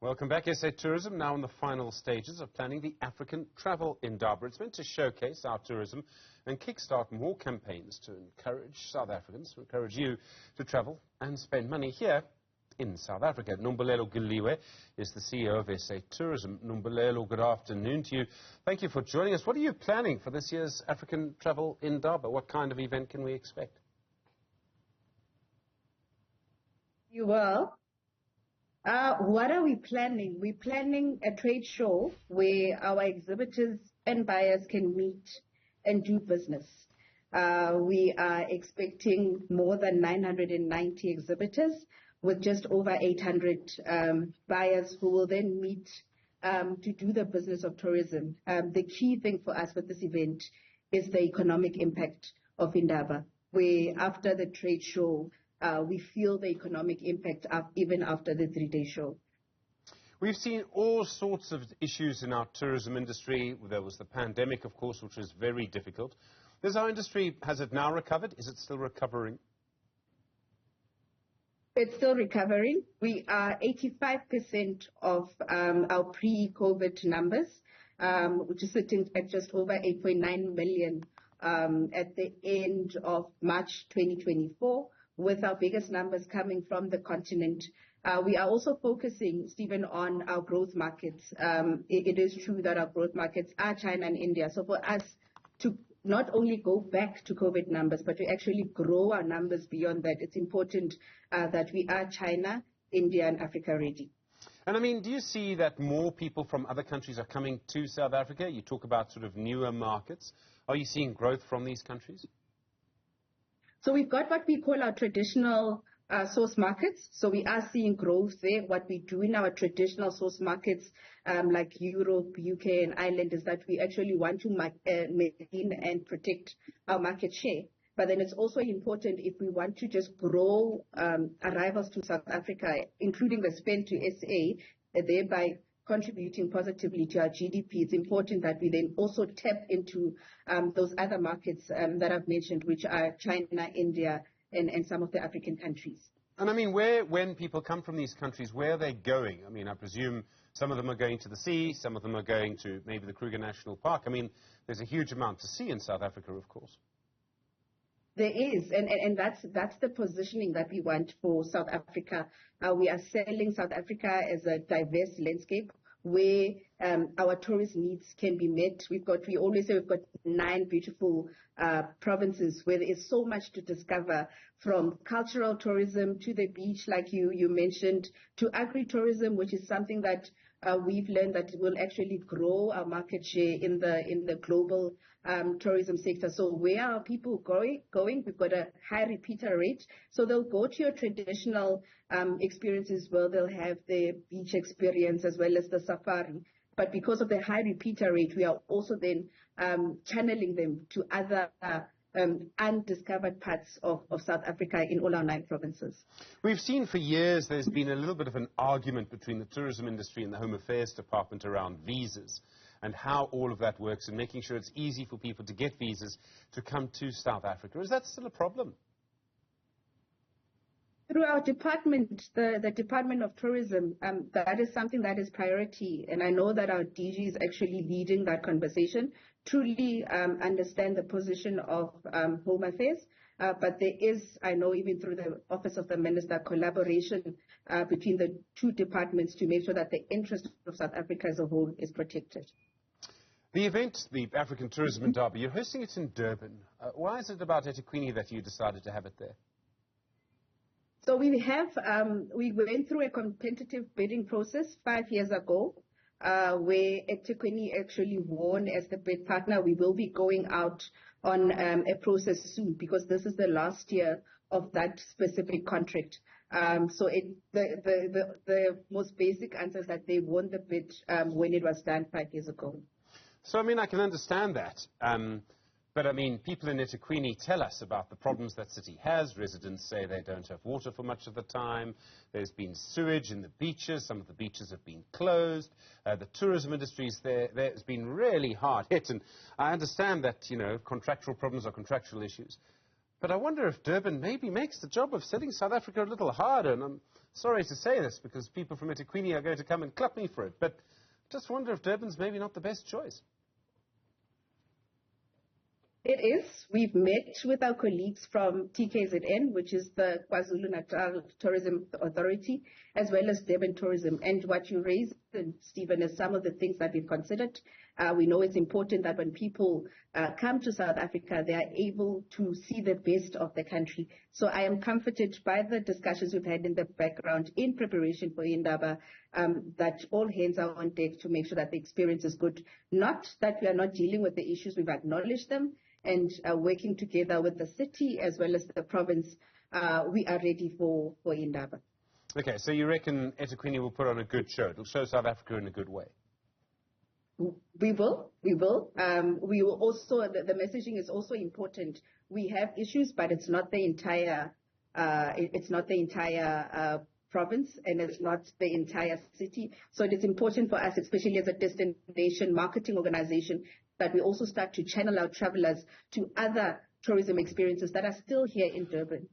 Welcome back. SA Tourism now in the final stages of planning the African Travel Indaba. It's meant to showcase our tourism and kickstart more campaigns to encourage South Africans, to encourage you to travel and spend money here in South Africa. Nombulelo Guliwe is the CEO of SA Tourism. Nombulelo, good afternoon to you. Thank you for joining us. What are you planning for this year's African Travel Indaba? What kind of event can we expect? You will. What are we planning? We're planning a trade show where our exhibitors and buyers can meet and do business. We are expecting more than 990 exhibitors with just over 800 buyers who will then meet to do the business of tourism. The key thing for us with this event is the economic impact of Indaba, where after the trade show, we feel the economic impact even after the 3-day show. We've seen all sorts of issues in our tourism industry. There was the pandemic, of course, which was very difficult. Has our industry, has it now recovered? Is it still recovering? It's still recovering. We are 85% of our pre-COVID numbers, which is sitting at just over 8.9 million at the end of March 2024. With our biggest numbers coming from the continent. We are also focusing, Stephen, on our growth markets. It is true that our growth markets are China and India. So for us to not only go back to COVID numbers, but to actually grow our numbers beyond that, it's important that we are China, India, and Africa ready. And I mean, do you see that more people from other countries are coming to South Africa? You talk about sort of newer markets. Are you seeing growth from these countries? So we've got what we call our traditional source markets. So we are seeing growth there. What we do in our traditional source markets, like Europe, UK, and Ireland, is that we actually want to maintain and protect our market share. But then it's also important if we want to just grow arrivals to South Africa, including the spend to SA, thereby contributing positively to our GDP, it's important that we then also tap into those other markets that I've mentioned, which are China, India, and some of the African countries. And I mean, when people come from these countries, where are they going? I mean, I presume some of them are going to the sea, some of them are going to maybe the Kruger National Park. I mean, there's a huge amount to see in South Africa, of course. There is, and that's the positioning that we want for South Africa. We are selling South Africa as a diverse landscape where our tourist needs can be met. We always say we've got 9 beautiful provinces where there is so much to discover, from cultural tourism to the beach, like you mentioned, to agri-tourism, which is something that we've learned that will actually grow our market share in the global tourism sector. So where are people going? We've got a high repeater rate. So they'll go to your traditional experiences where they'll have the beach experience as well as the safari. But because of the high repeater rate, we are also then channeling them to other undiscovered parts of South Africa in all our 9 provinces. We've seen for years there's been a little bit of an argument between the tourism industry and the Home Affairs Department around visas and how all of that works and making sure it's easy for people to get visas to come to South Africa. Is that still a problem? Through our department, the Department of Tourism, that is something that is priority. And I know that our DG is actually leading that conversation, truly understand the position of Home Affairs. But there is, I know, even through the Office of the Minister, collaboration between the 2 departments to make sure that the interest of South Africa as a whole is protected. The event, the African Tourism Indaba, you're hosting it in Durban. Why is it about eThekwini that you decided to have it there? So we went through a competitive bidding process 5 years ago, where eThekwini actually won as the bid partner. We will be going out on a process soon because this is the last year of that specific contract. So the most basic answer is that they won the bid when it was done 5 years ago. So, I mean, I can understand that. But, I mean, people in eThekwini tell us about the problems that city has. Residents say they don't have water for much of the time. There's been sewage in the beaches. Some of the beaches have been closed. The tourism industry there's been really hard hit. And I understand that, you know, contractual problems are contractual issues. But I wonder if Durban maybe makes the job of setting South Africa a little harder. And I'm sorry to say this because people from eThekwini are going to come and clap me for it. But just wonder if Durban's maybe not the best choice. It is. We've met with our colleagues from TKZN, which is the KwaZulu-Natal Tourism Authority, as well as Durban Tourism. And what you raised, Stephen, is some of the things that we've considered. We know it's important that when people come to South Africa, they are able to see the best of the country. So I am comforted by the discussions we've had in the background in preparation for Indaba, that all hands are on deck to make sure that the experience is good. Not that we are not dealing with the issues, we've acknowledged them, and working together with the city as well as the province, we are ready for Indaba. Okay, so you reckon eThekwini will put on a good show? It'll show South Africa in a good way? We will. We will also, the messaging is also important. We have issues, but it's not the entire, province, and it's not the entire city. So it is important for us, especially as a destination marketing organization, that we also start to channel our travelers to other tourism experiences that are still here in Durban.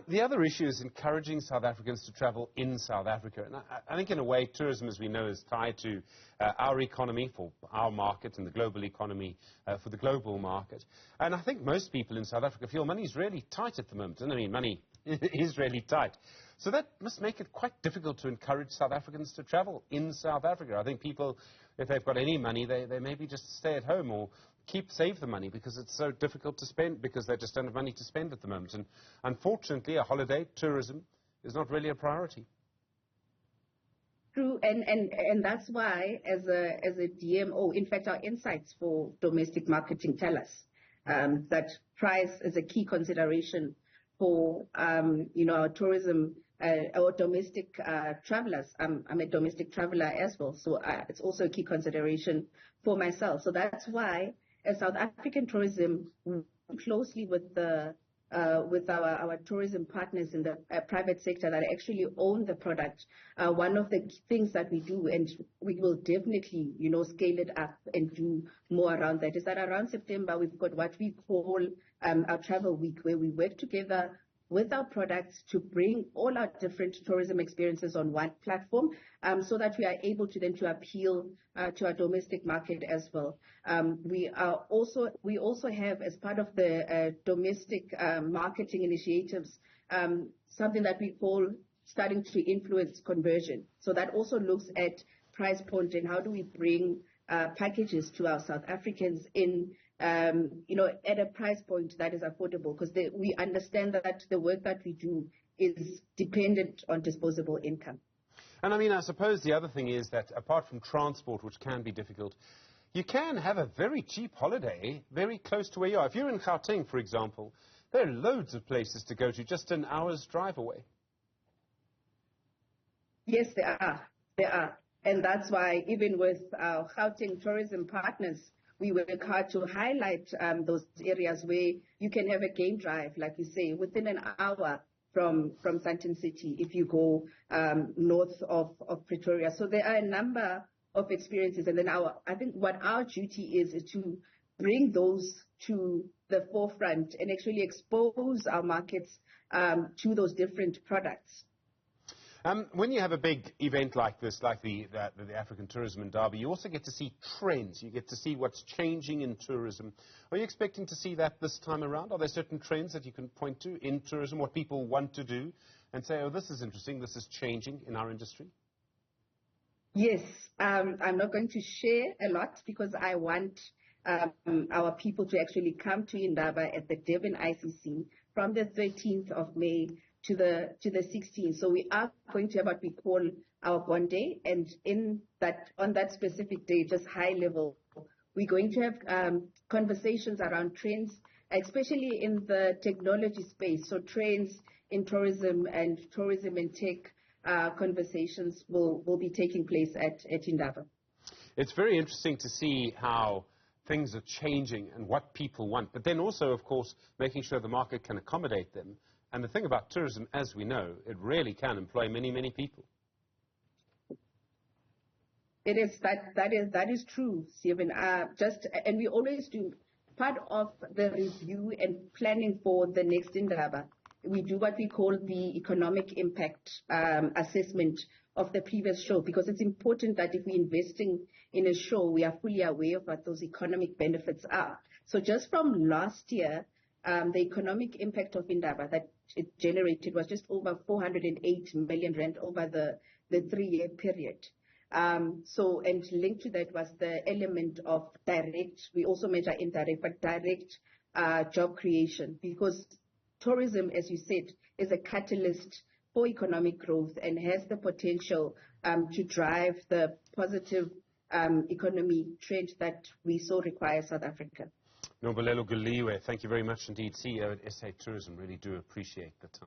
The other issue is encouraging South Africans to travel in South Africa. And I think in a way, tourism, as we know, is tied to our economy for our market and the global economy for the global market. And I think most people in South Africa feel money is really tight at the moment. And I mean, money is really tight. So that must make it quite difficult to encourage South Africans to travel in South Africa. I think people, if they've got any money, they maybe just stay at home or save the money because it's so difficult to spend, because they just don't have money to spend at the moment. And unfortunately, a holiday, tourism, is not really a priority. True, and that's why, as a DMO, in fact, our insights for domestic marketing tell us that price is a key consideration for our tourism, our domestic travelers. I'm a domestic traveler as well, so it's also a key consideration for myself. So that's why, as South African tourism, we work closely with our tourism partners in the private sector that actually own the product. One of the things that we do, and we will definitely, scale it up and do more around that, is that around September we've got what we call our travel week, where we work together with our products to bring all our different tourism experiences on one platform, so that we are able to then to appeal to our domestic market as well. We also have, as part of the domestic marketing initiatives, something that we call starting to influence conversion. So that also looks at price point and how do we bring packages to our South Africans in at a price point that is affordable, because we understand that the work that we do is dependent on disposable income. And I mean, I suppose the other thing is that apart from transport, which can be difficult, you can have a very cheap holiday very close to where you are. If you're in Gauteng, for example, there are loads of places to go to just an hour's drive away. Yes, there are. And that's why even with our Gauteng tourism partners, we work hard to highlight those areas where you can have a game drive, like you say, within an hour from Sandton City if you go north of Pretoria. So there are a number of experiences. And then I think what our duty is to bring those to the forefront and actually expose our markets to those different products. When you have a big event like this, like the African Tourism Indaba, you also get to see trends. You get to see what's changing in tourism. Are you expecting to see that this time around? Are there certain trends that you can point to in tourism, what people want to do, and say, oh, this is interesting, this is changing in our industry? Yes. I'm not going to share a lot because I want our people to actually come to Indaba at the Durban ICC from the 13th of May to the 16th. So we are going to have what we call our Bond Day, and on that specific day, just high level, we're going to have conversations around trends, especially in the technology space. So trends in tourism and tech conversations will be taking place at Indaba. It's very interesting to see how things are changing and what people want, but then also, of course, making sure the market can accommodate them. And the thing about tourism, as we know, it really can employ many, many people. It is that is true, Stephen. And we always do part of the review and planning for the next Indaba, we do what we call the economic impact assessment of the previous show, because it's important that if we're investing in a show, we are fully aware of what those economic benefits are. So just from last year, the economic impact of Indaba that it generated was just over 408 million rand over the 3-year period. And linked to that was the element of direct, we also measure indirect, but direct job creation, because tourism, as you said, is a catalyst for economic growth and has the potential to drive the positive economy trend that we so require South Africa. Nombulelo Guliwe, thank you very much indeed, CEO at SA Tourism. Really do appreciate the time.